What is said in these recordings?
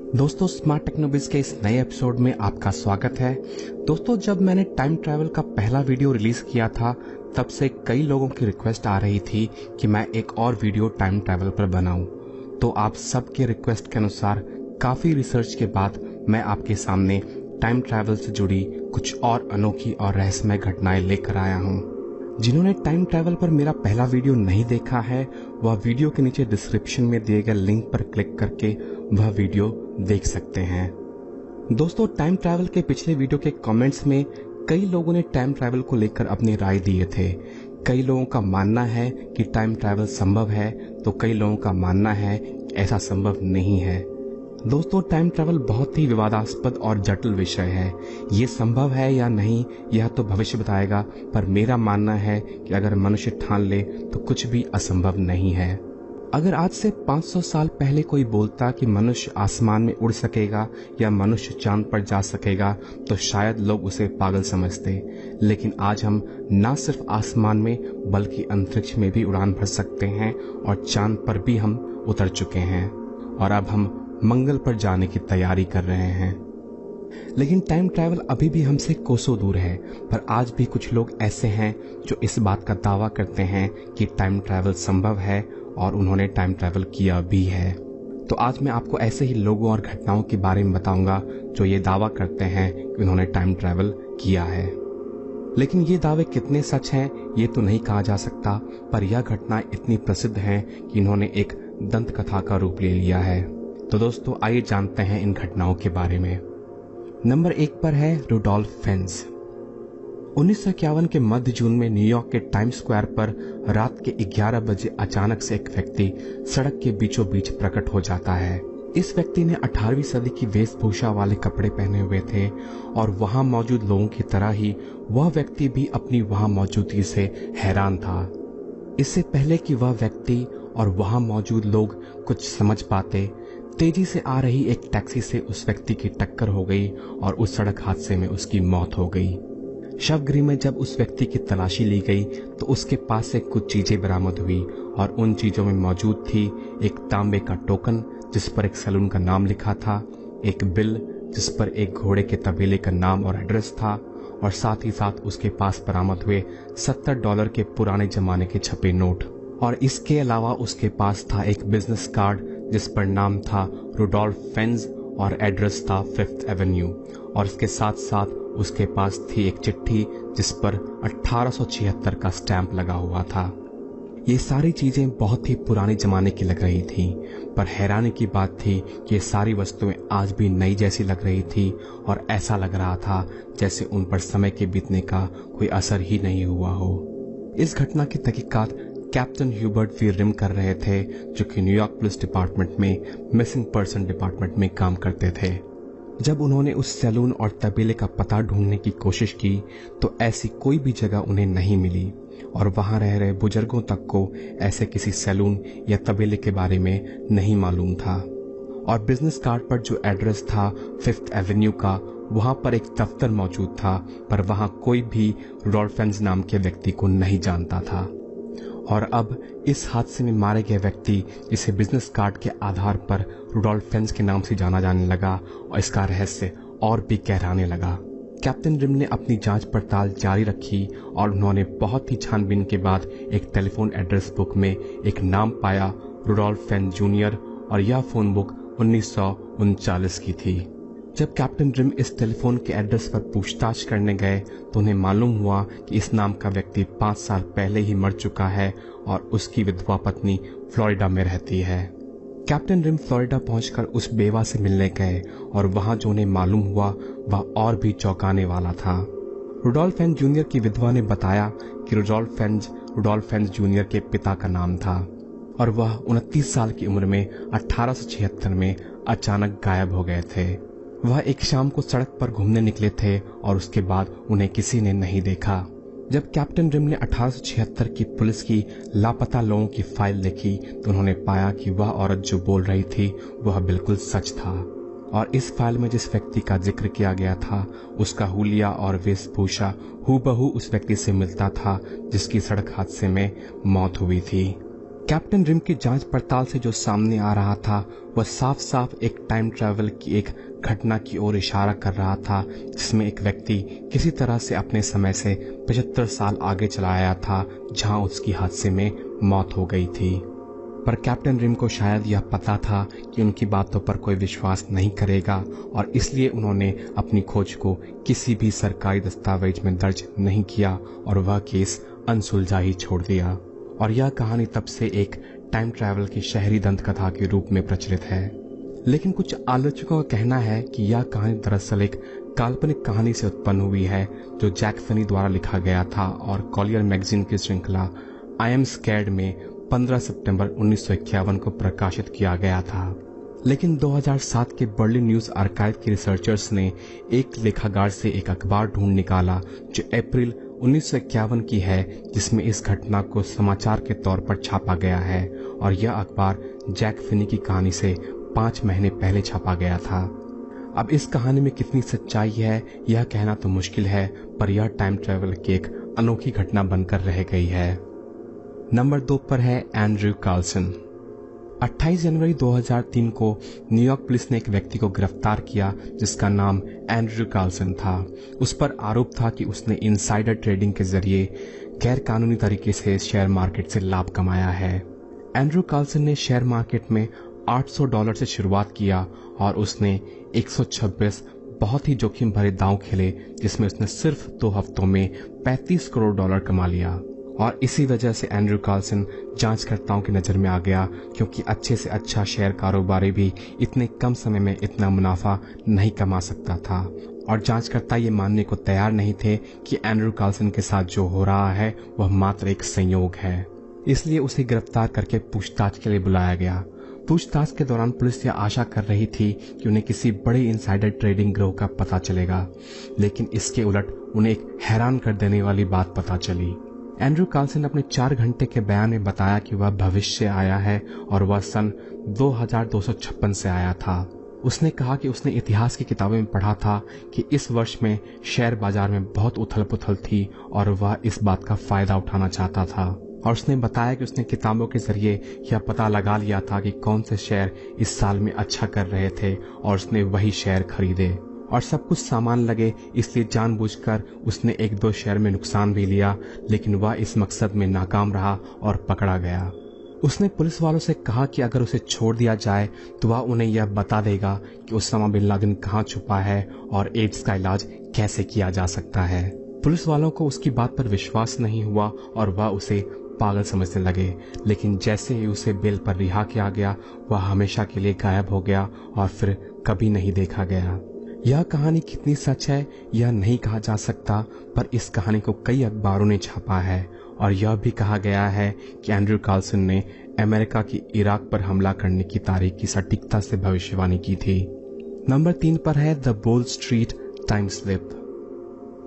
दोस्तों, स्मार्ट टेक्नोबिज के इस नए एपिसोड में आपका स्वागत है। दोस्तों, जब मैंने टाइम ट्रैवल का पहला वीडियो रिलीज किया था तब से कई लोगों की रिक्वेस्ट आ रही थी कि मैं एक और वीडियो टाइम ट्रैवल पर बनाऊं। तो आप सबके रिक्वेस्ट के अनुसार काफी रिसर्च के बाद मैं आपके सामने टाइम ट्रैवल से जुड़ी कुछ और अनोखी और रहस्यमय घटनाएं लेकर आया हूं। जिन्होंने टाइम ट्रैवल पर मेरा पहला वीडियो नहीं देखा है वह वीडियो के नीचे डिस्क्रिप्शन में दिए गए लिंक पर क्लिक करके वह वीडियो देख सकते हैं। दोस्तों, टाइम ट्रैवल के पिछले वीडियो के कमेंट्स में कई लोगों ने टाइम ट्रैवल को लेकर अपनी राय दिए थे। कई लोगों का मानना है कि टाइम ट्रैवल संभव है, तो कई लोगों का मानना है कि ऐसा संभव नहीं है। दोस्तों, टाइम ट्रैवल बहुत ही विवादास्पद और जटिल विषय है। ये संभव है या नहीं यह तो भविष्य बताएगा, पर मेरा मानना है कि अगर मनुष्य ठान ले तो कुछ भी असंभव नहीं है। अगर आज से 500 साल पहले कोई बोलता कि मनुष्य आसमान में उड़ सकेगा या मनुष्य चांद पर जा सकेगा तो शायद लोग उसे पागल समझते। लेकिन आज हम न सिर्फ आसमान में बल्कि अंतरिक्ष में भी उड़ान भर सकते हैं और चांद पर भी हम उतर चुके हैं और अब हम मंगल पर जाने की तैयारी कर रहे हैं। लेकिन टाइम ट्रैवल अभी भी हमसे कोसों दूर है, पर आज भी कुछ लोग ऐसे हैं जो इस बात का दावा करते हैं कि टाइम ट्रैवल संभव है और उन्होंने टाइम ट्रैवल किया भी है। तो आज मैं आपको ऐसे ही लोगों और घटनाओं के बारे में बताऊंगा जो ये दावा करते हैं कि उन्होंने टाइम ट्रैवल किया है। लेकिन ये दावे कितने सच हैं ये तो नहीं कहा जा सकता, पर यह घटना इतनी प्रसिद्ध है कि इन्होंने एक दंत कथा का रूप ले लिया है। तो दोस्तों, आइए जानते हैं इन घटनाओं के बारे में। नंबर 1 पर है रुडोल्फ फेन्ज। 1951 के मध्य जून में न्यूयॉर्क के टाइम्स स्क्वायर पर रात के 11 बजे अचानक से एक व्यक्ति सड़क के बीचों बीच प्रकट हो जाता है। इस व्यक्ति ने 18वीं सदी की वेशभूषा वाले कपड़े पहने हुए थे और वहां मौजूद लोगों की तरह ही वह व्यक्ति भी अपनी वहां मौजूदगी से हैरान था। इससे पहले कि वह व्यक्ति और वहां मौजूद लोग कुछ समझ पाते, तेजी से आ रही एक टैक्सी से उस व्यक्ति की टक्कर हो गई और उस सड़क हादसे में उसकी मौत हो गई। शवगृह में जब उस व्यक्ति की तलाशी ली गई तो उसके पास से कुछ चीजें बरामद हुई और उन चीजों में मौजूद थी एक तांबे का टोकन जिस पर एक सैलून का नाम लिखा था, एक बिल जिस पर एक घोड़े के तबेले का नाम और एड्रेस था, और साथ ही साथ उसके पास बरामद हुए $70 के पुराने जमाने के छपे नोट। और इसके अलावा उसके पास था एक बिजनेस कार्ड जिस पर नाम था रुडोल्फ फेन्ज और एड्रेस था 5th एवेन्यू, और इसके साथ साथ उसके पास थी एक चिट्ठी जिस पर 1876 का स्टैंप लगा हुआ था। ये सारी चीजें बहुत ही पुराने जमाने की लग रही थी, पर हैरानी की बात थी कि ये सारी वस्तुएं आज भी नई जैसी लग रही थी और ऐसा लग रहा था जैसे उन पर समय के बीतने का कोई असर ही नहीं हुआ हो। इस घटना की तहकीकात कैप्टन ह्यूबर्ट वी रिम कर रहे थे, जो कि न्यूयॉर्क पुलिस डिपार्टमेंट में मिसिंग पर्सन डिपार्टमेंट में काम करते थे। जब उन्होंने उस सैलून और तबेले का पता ढूंढने की कोशिश की तो ऐसी कोई भी जगह उन्हें नहीं मिली और वहां रह रहे बुजुर्गों तक को ऐसे किसी सैलून या तबेले के बारे में नहीं मालूम था। और बिजनेस कार्ड पर जो एड्रेस था 5th एवेन्यू का, वहां पर एक दफ्तर मौजूद था, पर वहां कोई भी रुडोल्फ फेन्ज नाम के व्यक्ति को नहीं जानता था। और अब इस हादसे में मारे गए व्यक्ति, जिसे बिजनेस कार्ड के आधार पर रुडोल्फ फेन्ज के नाम से जाना जाने लगा, और इसका रहस्य और भी गहराने लगा। कैप्टन रिम ने अपनी जांच पड़ताल जारी रखी और उन्होंने बहुत ही छानबीन के बाद एक टेलीफोन एड्रेस बुक में एक नाम पाया, रुडोल्फ फेन्ज जूनियर, और यह फोन बुक 1939 की थी। जब कैप्टन रिम इस टेलीफोन के एड्रेस पर पूछताछ करने गए तो उन्हें मालूम हुआ कि इस नाम का व्यक्ति 5 साल पहले ही मर चुका है और उसकी विधवा पत्नी फ्लोरिडा में रहती है। कैप्टन रिम फ्लोरिडा पहुंचकर उस बेवा से मिलने गए और वहां जो उन्हें मालूम हुआ वह और भी चौंकाने वाला था। रुडोल्फ फेन्ज जूनियर की विधवा ने बताया कि रुडोल्फ फेन्ज जूनियर के पिता का नाम था और वह 29 साल की उम्र में 1876 में अचानक गायब हो गए थे। वह एक शाम को सड़क पर घूमने निकले थे और उसके बाद उन्हें किसी ने नहीं देखा। जब कैप्टन रिम ने 1876 की पुलिस की लापता लोगों की फाइल देखी तो उन्होंने पाया कि वह औरत जो बोल रही थी वह बिल्कुल सच था, और इस फाइल में जिस व्यक्ति का जिक्र किया गया था उसका हुलिया और वेशभूषा हूबहू उस व्यक्ति से मिलता था जिसकी सड़क हादसे में मौत हुई थी। कैप्टन रिम की जांच पड़ताल से जो सामने आ रहा था वह साफ साफ एक टाइम ट्रैवल की एक घटना की ओर इशारा कर रहा था, जिसमें एक व्यक्ति किसी तरह से अपने समय से 75 साल आगे चला आया था, जहां उसकी हादसे में मौत हो गई थी। पर कैप्टन रिम को शायद यह पता था कि उनकी बातों पर कोई विश्वास नहीं करेगा और इसलिए उन्होंने अपनी खोज को किसी भी सरकारी दस्तावेज में दर्ज नहीं किया और वह केस अनसुलझा ही छोड़ दिया। और यह कहानी तब से एक टाइम ट्रैवल की शहरी दंत कथा के रूप में प्रचलित है। लेकिन कुछ आलोचकों का कहना है कि यह कहानी दरअसल एक काल्पनिक कहानी से उत्पन्न हुई है, जो जैक फिनी द्वारा लिखा गया था और कॉलियर मैगजीन की श्रृंखला आई एम स्कैर्ड में 15 सितंबर 1951 को प्रकाशित किया गया था। लेकिन 2007 के बर्लिन न्यूज आर्काइव के रिसर्चर्स ने एक लेखागार से एक अखबार ढूंढ निकाला जो अप्रैल 1951 की है, जिसमें इस घटना को समाचार के तौर पर छापा गया है और यह अखबार जैक फिनी की कहानी से 5 महीने पहले छापा गया था। अब इस कहानी में कितनी सच्चाई है यह कहना तो मुश्किल है, पर यह टाइम ट्रैवल की एक अनोखी घटना बनकर रह गई है। नंबर 2 पर है एंड्रयू कार्लसन। 28 जनवरी 2003 को न्यूयॉर्क पुलिस ने एक व्यक्ति को गिरफ्तार किया जिसका नाम एंड्रयू कार्लसन था। उस पर आरोप था कि उसने इनसाइडर ट्रेडिंग के जरिए गैर कानूनी तरीके से शेयर मार्केट से लाभ कमाया है। एंड्रयू कार्लसन ने शेयर मार्केट में $800 से शुरुआत किया और उसने 126 बहुत ही जोखिम भरे दांव खेले, जिसमें उसने सिर्फ 2 हफ्तों में $35 करोड़ कमा लिया। और इसी वजह से एंड्रयू कार्लसन जांचकर्ताओं की नजर में आ गया, क्योंकि अच्छे से अच्छा शेयर कारोबारी भी इतने कम समय में इतना मुनाफा नहीं कमा सकता था। और जांचकर्ता ये मानने को तैयार नहीं थे कि एंड्रयू कार्लसन के साथ जो हो रहा है वह मात्र एक संयोग है। इसलिए उसे गिरफ्तार करके पूछताछ के लिए बुलाया गया। पूछताछ के दौरान पुलिस यह आशा कर रही थी कि उन्हें किसी बड़े इनसाइडर ट्रेडिंग गिरोह का पता चलेगा, लेकिन इसके उलट उन्हें एक हैरान कर देने वाली बात पता चली। एंड्रयू कार्लसन अपने 4 घंटे के बयान में बताया कि वह भविष्य से आया है और वह सन 2256 से आया था। उसने कहा कि उसने इतिहास की किताबों में पढ़ा था कि इस वर्ष में शेयर बाजार में बहुत उथल पुथल थी और वह इस बात का फायदा उठाना चाहता था। और उसने बताया कि उसने किताबों के जरिए यह पता लगा लिया था कि कौन से शेयर इस साल में अच्छा कर रहे थे और उसने वही शेयर खरीदे। और सब कुछ सामान लगे, इसलिए जानबूझकर उसने 1-2 शेयर में नुकसान भी लिया, लेकिन वह इस मकसद में नाकाम रहा और पकड़ा गया। उसने पुलिस वालों से कहा कि अगर उसे छोड़ दिया जाए तो वह उन्हें यह बता देगा कि उसामा बिन लादेन कहाँ छुपा है और एड्स का इलाज कैसे किया जा सकता है। पुलिस वालों को उसकी बात पर विश्वास नहीं हुआ और वह उसे पागल समझने लगे, लेकिन जैसे ही उसे बेल पर रिहा किया गया वह हमेशा के लिए गायब हो गया और फिर कभी नहीं देखा गया। यह कहानी कितनी सच है यह नहीं कहा जा सकता, पर इस कहानी को कई अखबारों ने छापा है और यह भी कहा गया है कि एंड्रयू कार्लसन ने अमेरिका की इराक पर हमला करने की तारीख की सटीकता से भविष्यवाणी की थी। नंबर 3 पर है द बोल स्ट्रीट टाइम स्लिप।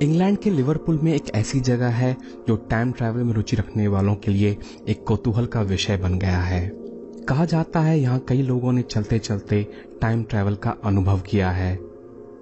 इंग्लैंड के लिवरपूल में एक ऐसी जगह है जो टाइम ट्रैवल में रुचि रखने वालों के लिए एक कौतूहल का विषय बन गया है। कहा जाता है यहाँ कई लोगों ने चलते चलते टाइम ट्रैवल का अनुभव किया है।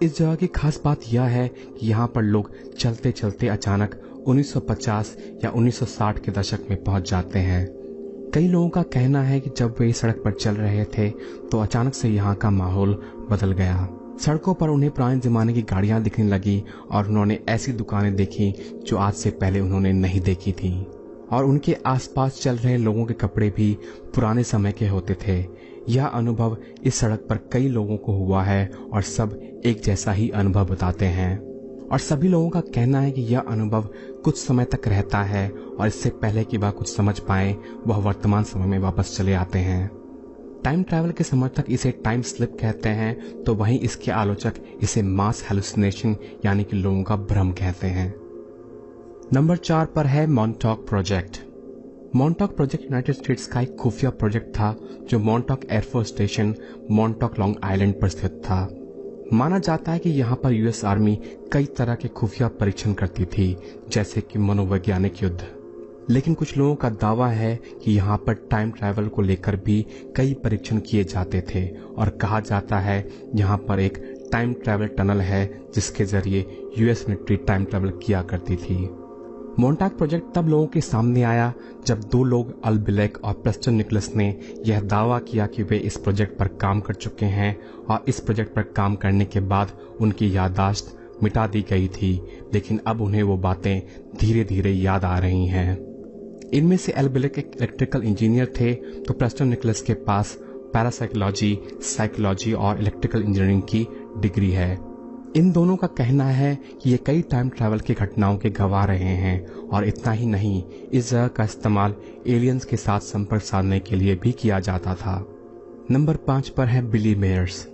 इस जगह की खास बात यह है कि यहाँ पर लोग चलते चलते अचानक 1950 या 1960 के दशक में पहुंच जाते हैं। कई लोगों का कहना है कि जब वे सड़क पर चल रहे थे तो अचानक से यहाँ का माहौल बदल गया। सड़कों पर उन्हें पुराने जमाने की गाड़ियां दिखने लगी और उन्होंने ऐसी दुकानें देखी जो आज से पहले उन्होंने नहीं देखी थी, और उनके आसपास चल रहे लोगों के कपड़े भी पुराने समय के होते थे। यह अनुभव इस सड़क पर कई लोगों को हुआ है और सब एक जैसा ही अनुभव बताते हैं, और सभी लोगों का कहना है कि यह अनुभव कुछ समय तक रहता है और इससे पहले कि वह कुछ समझ पाए वह वर्तमान समय में वापस चले आते हैं। टाइम ट्रैवल के समर्थक इसे टाइम स्लिप कहते हैं, तो वहीं इसके आलोचक इसे मास हेलुसिनेशन यानी कि लोगों का भ्रम कहते हैं। नंबर 4 पर है Montauk project. Montauk project United states का एक खुफिया प्रोजेक्ट था जो Montauk air force station Montauk long island पर स्थित था। माना जाता है कि यहाँ पर यूएस आर्मी कई तरह के खुफिया परीक्षण करती थी, जैसे कि मनोवैज्ञानिक युद्ध। लेकिन कुछ लोगों का दावा है कि यहाँ पर टाइम ट्रैवल को लेकर भी कई परीक्षण किए जाते थे, और कहा जाता है यहाँ पर एक टाइम ट्रैवल टनल है जिसके जरिए यूएस मिलिट्री टाइम ट्रैवल किया करती थी। मोंटाग प्रोजेक्ट तब लोगों के सामने आया जब दो लोग अल बिलेक और प्रेस्टन निकोलस ने यह दावा किया कि वे इस प्रोजेक्ट पर काम कर चुके हैं और इस प्रोजेक्ट पर काम करने के बाद उनकी याददाश्त मिटा दी गई थी, लेकिन अब उन्हें वो बातें धीरे धीरे याद आ रही हैं। इनमें से अल बिलेक एक इलेक्ट्रिकल इंजीनियर थे तो प्रेस्टन निकोलस के पास पैरासाइकोलॉजी, साइकोलॉजी और इलेक्ट्रिकल इंजीनियरिंग की डिग्री है। इन दोनों का कहना है कि ये कई टाइम ट्रैवल की घटनाओं के गवाह रहे हैं और इतना ही नहीं, इस जगह का इस्तेमाल एलियंस के साथ संपर्क साधने के लिए भी किया जाता था। नंबर 5 पर है बिली मेयर्स।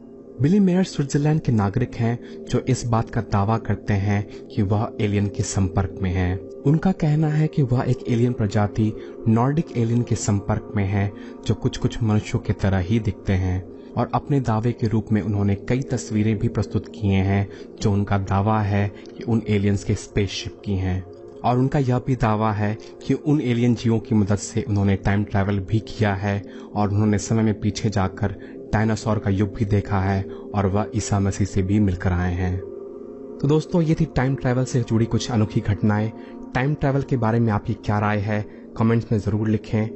बिली मेयर्स स्विट्जरलैंड के नागरिक हैं जो इस बात का दावा करते हैं कि वह एलियन के संपर्क में हैं। उनका कहना है कि वह एक एलियन प्रजाति नॉर्डिक एलियन के संपर्क में है जो कुछ मनुष्यों की तरह ही दिखते हैं, और अपने दावे के रूप में उन्होंने कई तस्वीरें भी प्रस्तुत किए हैं जो उनका दावा है कि उन एलियंस के स्पेसशिप की हैं। और उनका यह भी दावा है कि उन एलियन जीवों की मदद से उन्होंने टाइम ट्रैवल भी किया है और उन्होंने समय में पीछे जाकर डायनासोर का युग भी देखा है और वह ईसा मसीह से भी मिलकर आए हैं। तो दोस्तों, ये थी टाइम ट्रैवल से जुड़ी कुछ अनोखी घटनाएं। टाइम ट्रैवल के बारे में आपकी क्या राय है, कमेंट्स में जरूर लिखें।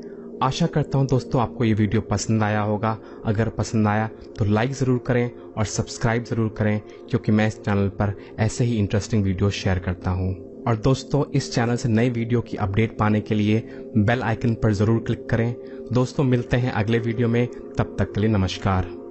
आशा करता हूं दोस्तों आपको ये वीडियो पसंद आया होगा। अगर पसंद आया तो लाइक जरूर करें और सब्सक्राइब जरूर करें, क्योंकि मैं इस चैनल पर ऐसे ही इंटरेस्टिंग वीडियो शेयर करता हूं। और दोस्तों, इस चैनल से नए वीडियो की अपडेट पाने के लिए बेल आइकन पर जरूर क्लिक करें। दोस्तों, मिलते हैं अगले वीडियो में, तब तक के लिए नमस्कार।